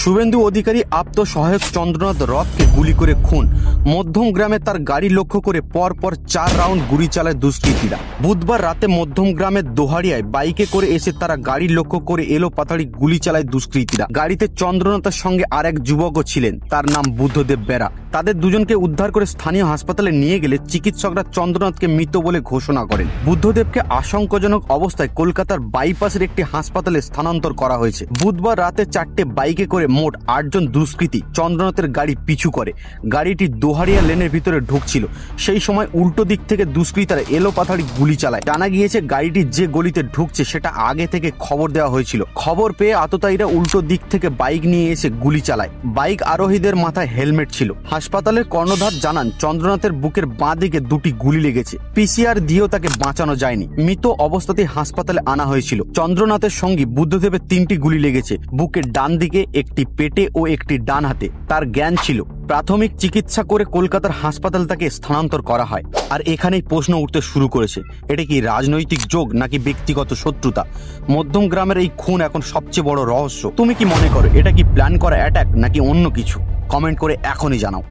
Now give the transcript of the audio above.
শুভেন্দু অধিকারী আত্মসহায়ক চন্দ্রনাথ রথকে গুলি করে খুন। মধ্যম গ্রামে তার গাড়ি লক্ষ্য করে পরপর 4 রাউন্ড গুলি চালায় দুষ্কৃতীরা। বুধবার রাতে মধ্যম গ্রামের দোহারিয়ায় বাইকে করে এসে তারা গাড়ি লক্ষ্য করে এলো পাতাড়ি গুলি চালায় দুষ্কৃতীরা। গাড়িতে চন্দ্রনাথের সঙ্গে আরেক যুবকও ছিলেন, তার নাম বুদ্ধদেব বেরা। তাদের দুজনকে উদ্ধার করে স্থানীয় হাসপাতালে নিয়ে গেলে চিকিৎসকরা চন্দ্রনাথকে মৃত বলে ঘোষণা করেন। বুদ্ধদেবকে আশঙ্কাজনক অবস্থায় কলকাতার বাইপাসের একটি হাসপাতালে স্থানান্তর করা হয়েছে। বুধবার রাতে 4টে বাইকে করে মোট 8 জন দুষ্কৃতী চন্দ্রনাথের গাড়ি পিছু করে। গাড়িটি দোহারিয়া লেনের ভিতরে ঢুকছিল, সেই সময় উল্টো দিক থেকে দুষ্কৃতীরা এলো পাথাড়ি গুলি চালায়। জানা গিয়েছে গাড়িটি যে গলিতে ঢুকছে সেটা আগে থেকে খবর দেওয়া হয়েছিল। খবর পেয়ে আততায়ীরা উল্টো দিক থেকে বাইক নিয়ে এসে গুলি চালায়। বাইক আরোহীদের মাথায় হেলমেট ছিল। হাসপাতালের কর্ণধার জানান, চন্দ্রনাথের বুকের বাঁ দিকে 2টি গুলি লেগেছে। পিসিআর দিয়েও তাকে বাঁচানো যায়নি। মৃত অবস্থাতেই হাসপাতালে আনা হয়েছিল। চন্দ্রনাথের সঙ্গে বুদ্ধদেবের 3টি গুলি লেগেছে, বুকের ডান দিকে, একটি পেটে ও একটি ডান হাতে। তার জ্ঞান ছিল। প্রাথমিক চিকিৎসা করে কলকাতার হাসপাতাল তাকে স্থানান্তর করা হয়। আর এখানেই প্রশ্ন উঠতে শুরু করেছে, এটা কি রাজনৈতিক যোগ নাকি ব্যক্তিগত শত্রুতা? মধ্যম গ্রামের এই খুন এখন সবচেয়ে বড় রহস্য। তুমি কি মনে করো, এটা কি প্ল্যান করা অ্যাটাক নাকি অন্য কিছু? কমেন্ট করে এখনই জানাও।